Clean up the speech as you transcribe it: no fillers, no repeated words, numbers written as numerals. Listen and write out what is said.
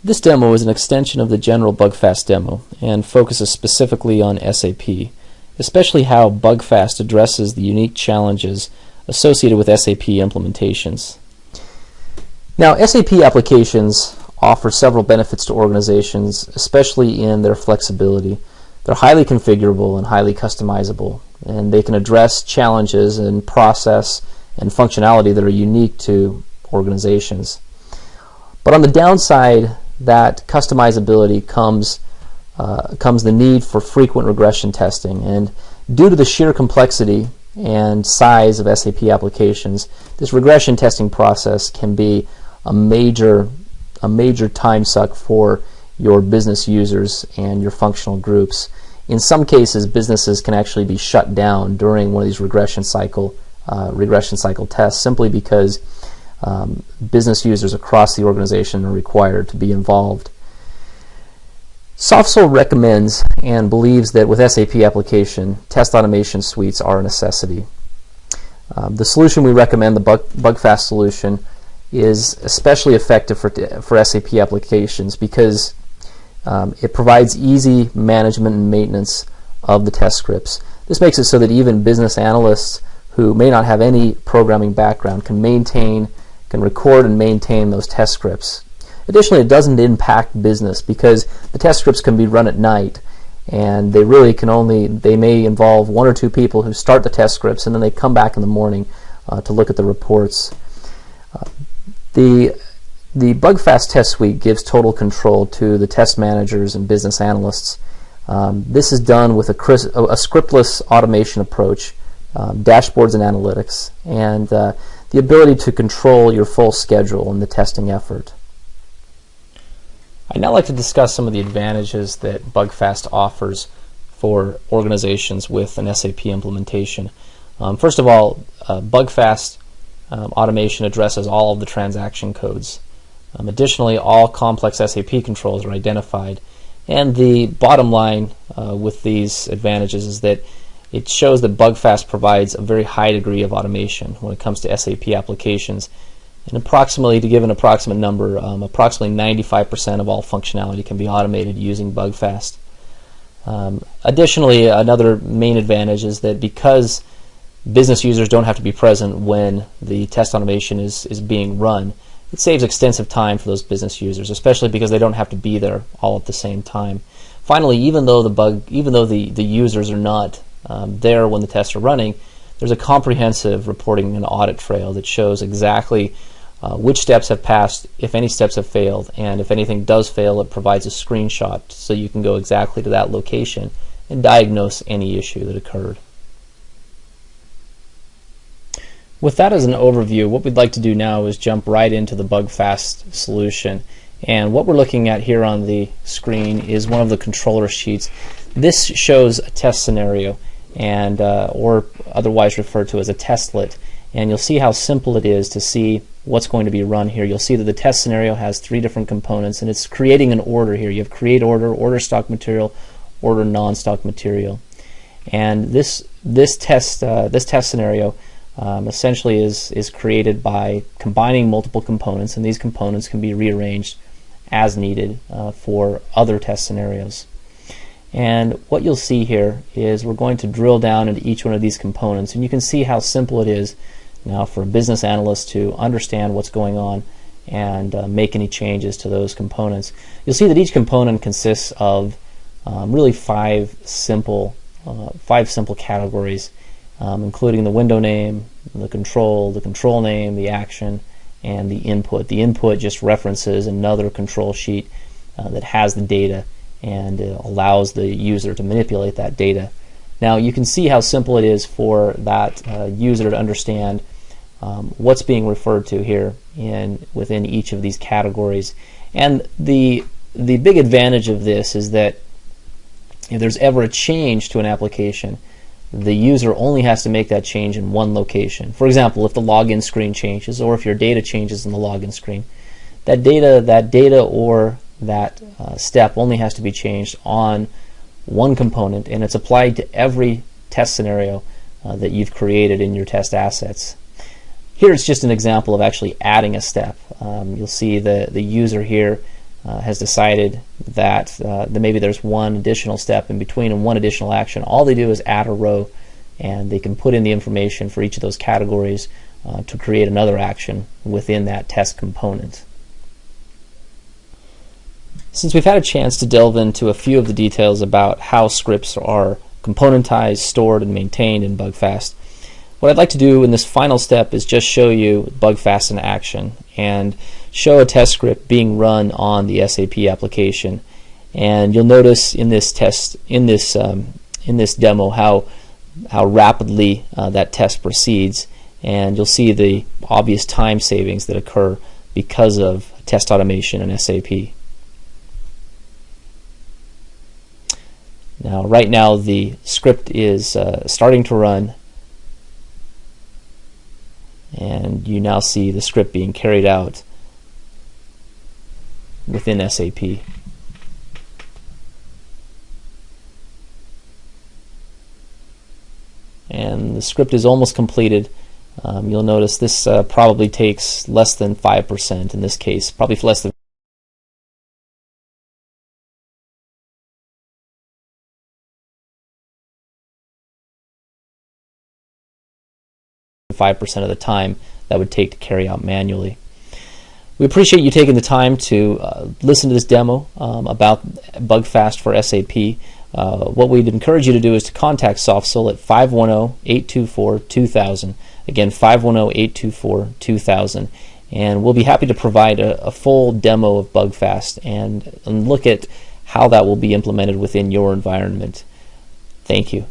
This demo is an extension of the general BUGFAST demo and focuses specifically on SAP, especially how BUGFAST addresses the unique challenges associated with SAP implementations. Now, SAP applications offer several benefits to organizations, especially in their flexibility. They're highly configurable and highly customizable, and they can address challenges in process and functionality that are unique to organizations. But on the downside, that customizability comes the need for frequent regression testing, and due to the sheer complexity and size of SAP applications, this regression testing process can be a major time suck for your business users and your functional groups. In some cases, businesses can actually be shut down during one of these regression cycle tests simply because business users across the organization are required to be involved. SoftSol recommends and believes that with SAP application, test automation suites are a necessity. The solution we recommend, the BUGFAST solution, is especially effective for SAP applications because it provides easy management and maintenance of the test scripts. This makes it so that even business analysts who may not have any programming background can record and maintain those test scripts. Additionally, it doesn't impact business because the test scripts can be run at night, and they may involve one or two people who start the test scripts and then they come back in the morning to look at the reports. The BUGFAST test suite gives total control to the test managers and business analysts. This is done with a scriptless automation approach, dashboards and analytics, and the ability to control your full schedule in the testing effort. I'd now like to discuss some of the advantages that BUGFAST offers for organizations with an SAP implementation. First of all, BUGFAST automation addresses all of the transaction codes. Additionally, all complex SAP controls are identified. And the bottom line with these advantages is that it shows that BUGFAST provides a very high degree of automation when it comes to SAP applications. And approximately, to give an approximate number, approximately 95% of all functionality can be automated using BUGFAST. Additionally, another main advantage is that because business users don't have to be present when the test automation is being run, it saves extensive time for those business users, especially because they don't have to be there all at the same time. Finally, even though the users are not there when the tests are running, there's a comprehensive reporting and audit trail that shows exactly which steps have passed, if any steps have failed, and if anything does fail, it provides a screenshot so you can go exactly to that location and diagnose any issue that occurred. With that as an overview, what we'd like to do now is jump right into the BUGFAST solution. And what we're looking at here on the screen is one of the controller sheets. This shows a test scenario, and or otherwise referred to as a testlet. And you'll see how simple it is to see what's going to be run here. You'll see that the test scenario has three different components, and it's creating an order here. You have create order, order stock material, order non-stock material. And this test scenario essentially is created by combining multiple components, and these components can be rearranged as needed for other test scenarios. And what you'll see here is we're going to drill down into each one of these components, and you can see how simple it is now for a business analyst to understand what's going on and make any changes to those components. You'll see that each component consists of really five simple categories, including the window name, the control name, the action, and the input. The input just references another control sheet that has the data and allows the user to manipulate that data. Now you can see how simple it is for that user to understand what's being referred to here within each of these categories. And the big advantage of this is that if there's ever a change to an application, the user only has to make that change in one location. For example, if the login screen changes, or if your data changes in the login screen, that data or that step only has to be changed on one component, and it's applied to every test scenario that you've created in your test assets. Here it's just an example of actually adding a step. You'll see the user here has decided that maybe there's one additional step in between and one additional action. All they do is add a row, and they can put in the information for each of those categories to create another action within that test component. Since we've had a chance to delve into a few of the details about how scripts are componentized, stored, and maintained in BUGFAST, what I'd like to do in this final step is just show you BUGFAST in action and show a test script being run on the SAP application. And you'll notice in this demo how rapidly that test proceeds, and you'll see the obvious time savings that occur because of test automation in SAP. Now, right now the script is starting to run, and you now see the script being carried out within SAP. And the script is almost completed. You'll notice this probably takes less than 5% in this case, probably less than 5% of the time that would take to carry out manually. We appreciate you taking the time to listen to this demo about BUGFAST for SAP. What we'd encourage you to do is to contact SoftSol at 510-824-2000. Again, 510-824-2000. And we'll be happy to provide a full demo of BUGFAST and look at how that will be implemented within your environment. Thank you.